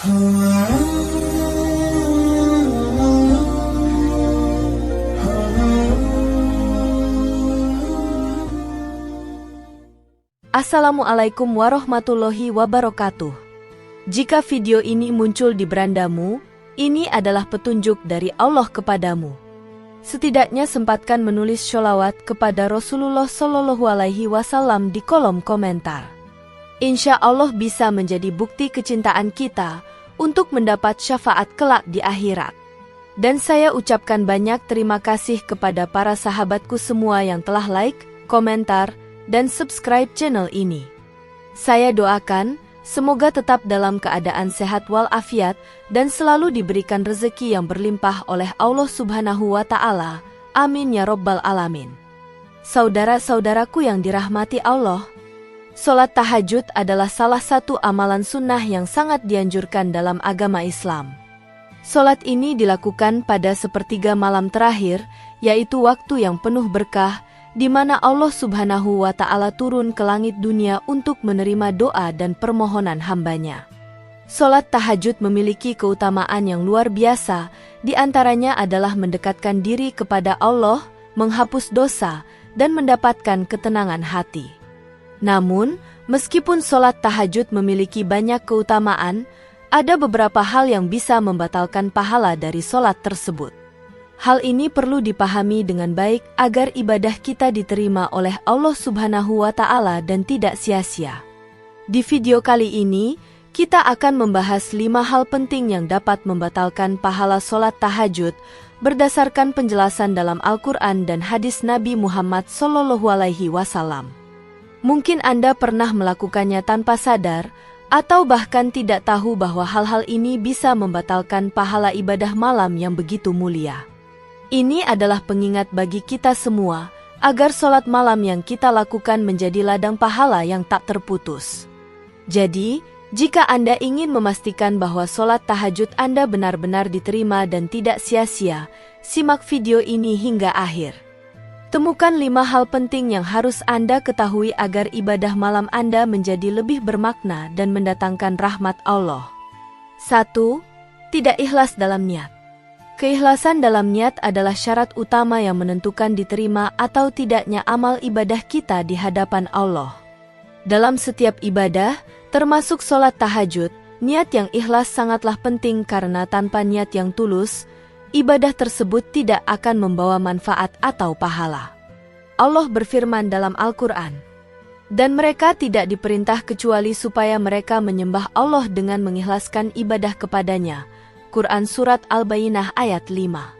Assalamualaikum warahmatullahi wabarakatuh. Jika video ini muncul di berandamu, ini adalah petunjuk dari Allah kepadamu. Setidaknya sempatkan menulis sholawat kepada Rasulullah Shallallahu Alaihi Wasallam di kolom komentar. Insya Allah bisa menjadi bukti kecintaan kita untuk mendapat syafaat kelak di akhirat. Dan saya ucapkan banyak terima kasih kepada para sahabatku semua yang telah like, komentar, dan subscribe channel ini. Saya doakan, semoga tetap dalam keadaan sehat walafiat dan selalu diberikan rezeki yang berlimpah oleh Allah Subhanahu wa Ta'ala. Amin ya Rabbal Alamin. Saudara-saudaraku yang dirahmati Allah, sholat tahajud adalah salah satu amalan sunnah yang sangat dianjurkan dalam agama Islam. Sholat ini dilakukan pada sepertiga malam terakhir, yaitu waktu yang penuh berkah, di mana Allah Subhanahu wa Ta'ala turun ke langit dunia untuk menerima doa dan permohonan hambanya. Sholat tahajud memiliki keutamaan yang luar biasa, di antaranya adalah mendekatkan diri kepada Allah, menghapus dosa, dan mendapatkan ketenangan hati. Namun, meskipun sholat tahajud memiliki banyak keutamaan, ada beberapa hal yang bisa membatalkan pahala dari sholat tersebut. Hal ini perlu dipahami dengan baik agar ibadah kita diterima oleh Allah Subhanahu wa Ta'ala dan tidak sia-sia. Di video kali ini, kita akan membahas 5 hal penting yang dapat membatalkan pahala sholat tahajud berdasarkan penjelasan dalam Al-Quran dan hadis Nabi Muhammad SAW. Mungkin Anda pernah melakukannya tanpa sadar, atau bahkan tidak tahu bahwa hal-hal ini bisa membatalkan pahala ibadah malam yang begitu mulia. Ini adalah pengingat bagi kita semua, agar sholat malam yang kita lakukan menjadi ladang pahala yang tak terputus. Jadi, jika Anda ingin memastikan bahwa sholat tahajud Anda benar-benar diterima dan tidak sia-sia, simak video ini hingga akhir. Temukan 5 hal penting yang harus Anda ketahui agar ibadah malam Anda menjadi lebih bermakna dan mendatangkan rahmat Allah. 1. Tidak ikhlas dalam niat. Keikhlasan dalam niat adalah syarat utama yang menentukan diterima atau tidaknya amal ibadah kita di hadapan Allah. Dalam setiap ibadah, termasuk sholat tahajud, niat yang ikhlas sangatlah penting karena tanpa niat yang tulus, ibadah tersebut tidak akan membawa manfaat atau pahala. Allah berfirman dalam Al-Quran, "Dan mereka tidak diperintah kecuali supaya mereka menyembah Allah dengan mengikhlaskan ibadah kepadanya." Quran Surat Al-Bayyinah ayat 5.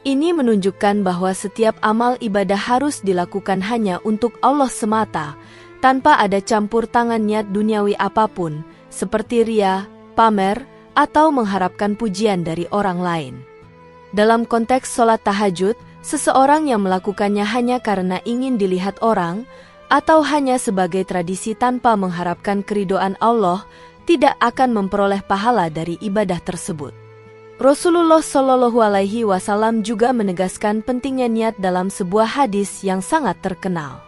Ini menunjukkan bahwa setiap amal ibadah harus dilakukan hanya untuk Allah semata, tanpa ada campur tangan niat duniawi apapun, seperti ria, pamer, atau mengharapkan pujian dari orang lain. Dalam konteks sholat tahajud, seseorang yang melakukannya hanya karena ingin dilihat orang, atau hanya sebagai tradisi tanpa mengharapkan keridhaan Allah, tidak akan memperoleh pahala dari ibadah tersebut. Rasulullah Shallallahu Alaihi Wasallam juga menegaskan pentingnya niat dalam sebuah hadis yang sangat terkenal.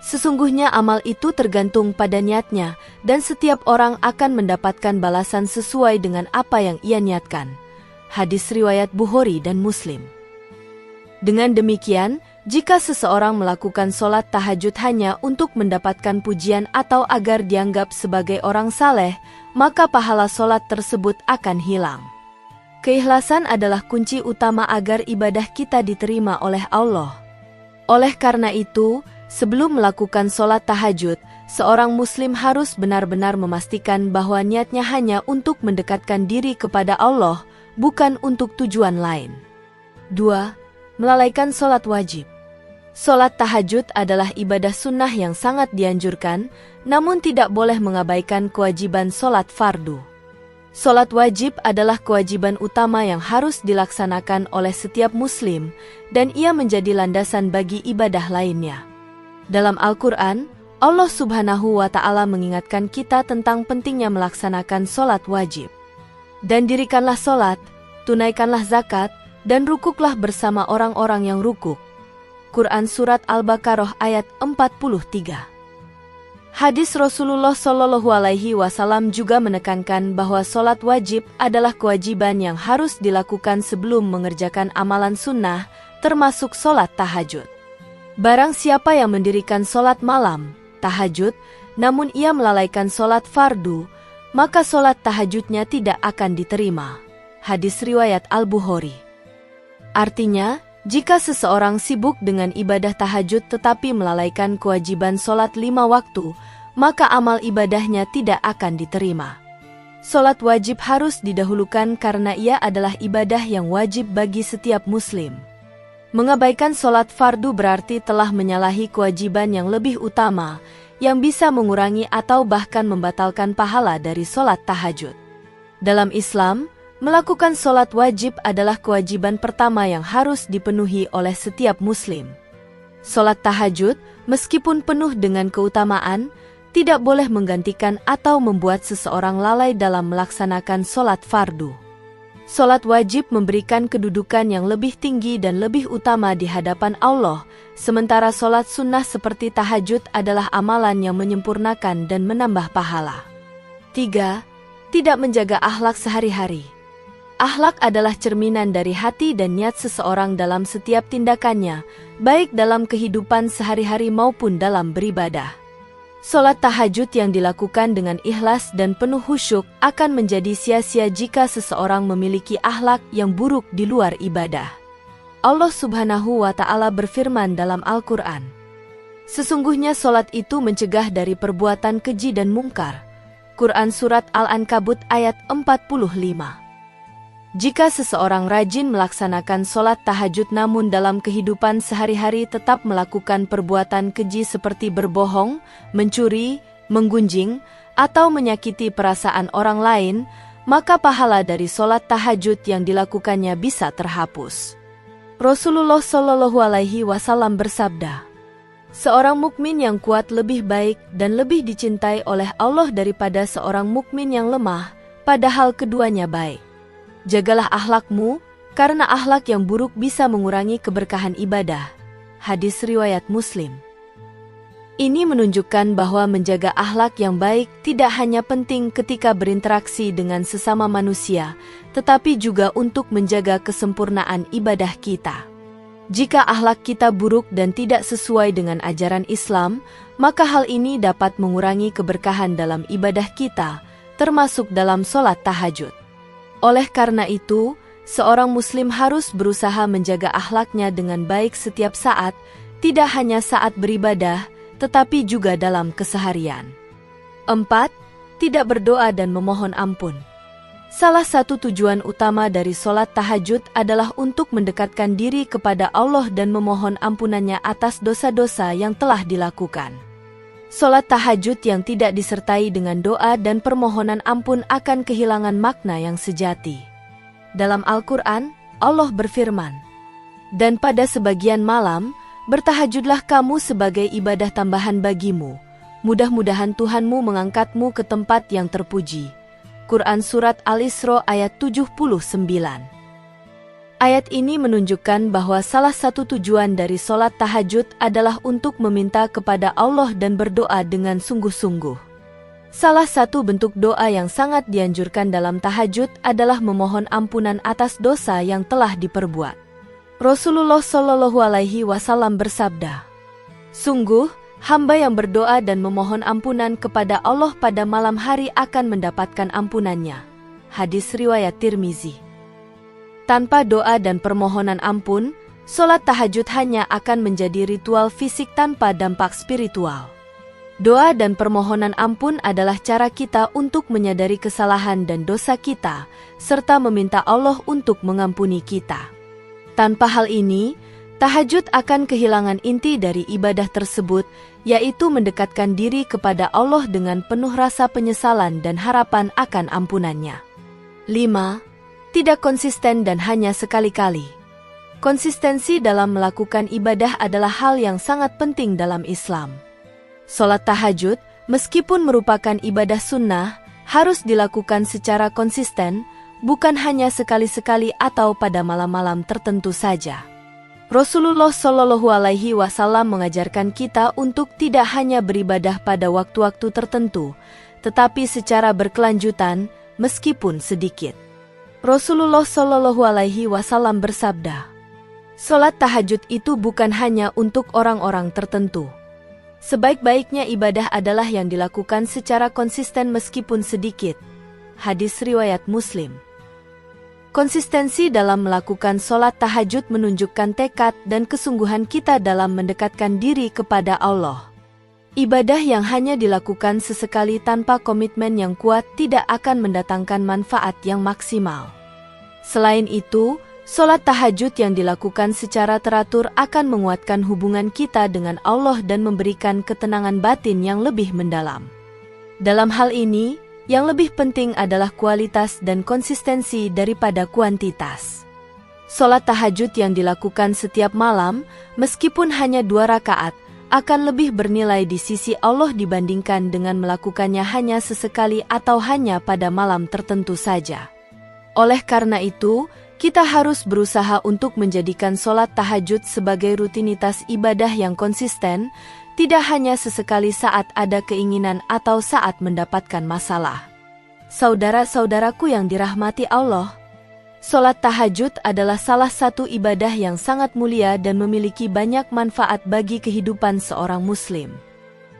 Sesungguhnya amal itu tergantung pada niatnya, dan setiap orang akan mendapatkan balasan sesuai dengan apa yang ia niatkan. Hadis riwayat Bukhari dan Muslim. Dengan demikian, jika seseorang melakukan sholat tahajud hanya untuk mendapatkan pujian atau agar dianggap sebagai orang saleh, maka pahala sholat tersebut akan hilang. Keikhlasan adalah kunci utama agar ibadah kita diterima oleh Allah. Oleh karena itu, sebelum melakukan sholat tahajud, seorang muslim harus benar-benar memastikan bahwa niatnya hanya untuk mendekatkan diri kepada Allah, bukan untuk tujuan lain. 2. Melalaikan sholat wajib. Sholat tahajud adalah ibadah sunnah yang sangat dianjurkan, namun tidak boleh mengabaikan kewajiban sholat fardu. Sholat wajib adalah kewajiban utama yang harus dilaksanakan oleh setiap muslim, dan ia menjadi landasan bagi ibadah lainnya. Dalam Al-Quran, Allah Subhanahu wa Ta'ala mengingatkan kita tentang pentingnya melaksanakan sholat wajib. Dan dirikanlah sholat, tunaikanlah zakat, dan rukuklah bersama orang-orang yang rukuk. Quran Surat Al-Baqarah ayat 43. Hadis Rasulullah Shallallahu Alaihi Wasallam juga menekankan bahwa sholat wajib adalah kewajiban yang harus dilakukan sebelum mengerjakan amalan sunnah, termasuk sholat tahajud. Barang siapa yang mendirikan sholat malam, tahajud, namun ia melalaikan sholat fardu, maka sholat tahajudnya tidak akan diterima. Hadis riwayat Al-Bukhari. Artinya, jika seseorang sibuk dengan ibadah tahajud tetapi melalaikan kewajiban sholat 5 waktu, maka amal ibadahnya tidak akan diterima. Sholat wajib harus didahulukan karena ia adalah ibadah yang wajib bagi setiap muslim. Mengabaikan sholat fardu berarti telah menyalahi kewajiban yang lebih utama, yang bisa mengurangi atau bahkan membatalkan pahala dari sholat tahajud. Dalam Islam, melakukan sholat wajib adalah kewajiban pertama yang harus dipenuhi oleh setiap muslim. Sholat tahajud, meskipun penuh dengan keutamaan, tidak boleh menggantikan atau membuat seseorang lalai dalam melaksanakan sholat fardu. Sholat wajib memberikan kedudukan yang lebih tinggi dan lebih utama di hadapan Allah, sementara sholat sunnah seperti tahajud adalah amalan yang menyempurnakan dan menambah pahala. 3. Tidak menjaga akhlak sehari-hari. Akhlak adalah cerminan dari hati dan niat seseorang dalam setiap tindakannya, baik dalam kehidupan sehari-hari maupun dalam beribadah. Sholat tahajud yang dilakukan dengan ikhlas dan penuh khusyuk akan menjadi sia-sia jika seseorang memiliki akhlak yang buruk di luar ibadah. Allah Subhanahu wa Ta'ala berfirman dalam Al-Quran, "Sesungguhnya sholat itu mencegah dari perbuatan keji dan mungkar." Quran Surat Al-Ankabut ayat 45. Jika seseorang rajin melaksanakan sholat tahajud namun dalam kehidupan sehari-hari tetap melakukan perbuatan keji seperti berbohong, mencuri, menggunjing, atau menyakiti perasaan orang lain, maka pahala dari sholat tahajud yang dilakukannya bisa terhapus. Rasulullah Shallallahu Alaihi Wasallam bersabda, "Seorang mukmin yang kuat lebih baik dan lebih dicintai oleh Allah daripada seorang mukmin yang lemah, padahal keduanya baik. Jagalah akhlakmu, karena akhlak yang buruk bisa mengurangi keberkahan ibadah." Hadis riwayat Muslim. Ini menunjukkan bahwa menjaga akhlak yang baik tidak hanya penting ketika berinteraksi dengan sesama manusia, tetapi juga untuk menjaga kesempurnaan ibadah kita. Jika akhlak kita buruk dan tidak sesuai dengan ajaran Islam, maka hal ini dapat mengurangi keberkahan dalam ibadah kita, termasuk dalam sholat tahajud. Oleh karena itu, seorang muslim harus berusaha menjaga akhlaknya dengan baik setiap saat, tidak hanya saat beribadah, tetapi juga dalam keseharian. 4. Tidak berdoa dan memohon ampun. Salah satu tujuan utama dari sholat tahajud adalah untuk mendekatkan diri kepada Allah dan memohon ampunannya atas dosa-dosa yang telah dilakukan. Sholat tahajud yang tidak disertai dengan doa dan permohonan ampun akan kehilangan makna yang sejati. Dalam Al-Quran, Allah berfirman, "Dan pada sebagian malam, bertahajudlah kamu sebagai ibadah tambahan bagimu. Mudah-mudahan Tuhanmu mengangkatmu ke tempat yang terpuji." Quran Surat Al-Isra ayat 79. Ayat ini menunjukkan bahwa salah satu tujuan dari sholat tahajud adalah untuk meminta kepada Allah dan berdoa dengan sungguh-sungguh. Salah satu bentuk doa yang sangat dianjurkan dalam tahajud adalah memohon ampunan atas dosa yang telah diperbuat. Rasulullah Shallallahu Alaihi Wasallam bersabda, "Sungguh, hamba yang berdoa dan memohon ampunan kepada Allah pada malam hari akan mendapatkan ampunannya." Hadis riwayat Tirmizi. Tanpa doa dan permohonan ampun, sholat tahajud hanya akan menjadi ritual fisik tanpa dampak spiritual. Doa dan permohonan ampun adalah cara kita untuk menyadari kesalahan dan dosa kita, serta meminta Allah untuk mengampuni kita. Tanpa hal ini, tahajud akan kehilangan inti dari ibadah tersebut, yaitu mendekatkan diri kepada Allah dengan penuh rasa penyesalan dan harapan akan ampunannya. 5. Tidak konsisten dan hanya sekali-kali. Konsistensi dalam melakukan ibadah adalah hal yang sangat penting dalam Islam. Sholat tahajud, meskipun merupakan ibadah sunnah, harus dilakukan secara konsisten, bukan hanya sekali-sekali atau pada malam-malam tertentu saja. Rasulullah Shallallahu Alaihi Wasallam mengajarkan kita untuk tidak hanya beribadah pada waktu-waktu tertentu, tetapi secara berkelanjutan, meskipun sedikit. Rasulullah Shallallahu Alaihi Wasallam bersabda, "Salat tahajud itu bukan hanya untuk orang-orang tertentu. Sebaik-baiknya ibadah adalah yang dilakukan secara konsisten meskipun sedikit." Hadis riwayat Muslim. Konsistensi dalam melakukan sholat tahajud menunjukkan tekad dan kesungguhan kita dalam mendekatkan diri kepada Allah. Ibadah yang hanya dilakukan sesekali tanpa komitmen yang kuat tidak akan mendatangkan manfaat yang maksimal. Selain itu, sholat tahajud yang dilakukan secara teratur akan menguatkan hubungan kita dengan Allah dan memberikan ketenangan batin yang lebih mendalam. Dalam hal ini, yang lebih penting adalah kualitas dan konsistensi daripada kuantitas. Sholat tahajud yang dilakukan setiap malam, meskipun hanya 2 rakaat, akan lebih bernilai di sisi Allah dibandingkan dengan melakukannya hanya sesekali atau hanya pada malam tertentu saja. Oleh karena itu, kita harus berusaha untuk menjadikan sholat tahajud sebagai rutinitas ibadah yang konsisten, tidak hanya sesekali saat ada keinginan atau saat mendapatkan masalah. Saudara-saudaraku yang dirahmati Allah, sholat tahajud adalah salah satu ibadah yang sangat mulia dan memiliki banyak manfaat bagi kehidupan seorang muslim.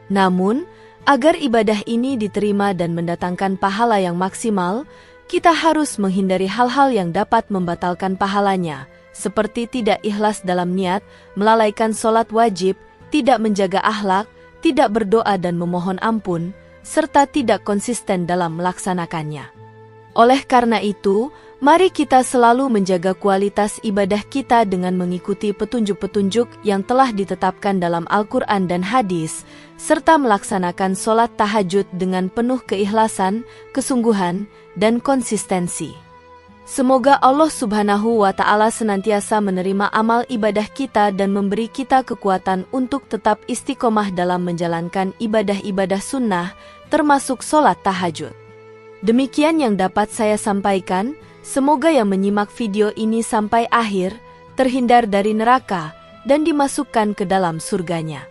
Namun, agar ibadah ini diterima dan mendatangkan pahala yang maksimal, kita harus menghindari hal-hal yang dapat membatalkan pahalanya, seperti tidak ikhlas dalam niat, melalaikan sholat wajib, tidak menjaga akhlak, tidak berdoa dan memohon ampun, serta tidak konsisten dalam melaksanakannya. Oleh karena itu, mari kita selalu menjaga kualitas ibadah kita dengan mengikuti petunjuk-petunjuk yang telah ditetapkan dalam Al-Quran dan hadis, serta melaksanakan sholat tahajud dengan penuh keikhlasan, kesungguhan, dan konsistensi. Semoga Allah Subhanahu wa Ta'ala senantiasa menerima amal ibadah kita dan memberi kita kekuatan untuk tetap istiqomah dalam menjalankan ibadah-ibadah sunnah, termasuk sholat tahajud. Demikian yang dapat saya sampaikan, semoga yang menyimak video ini sampai akhir, terhindar dari neraka, dan dimasukkan ke dalam surganya.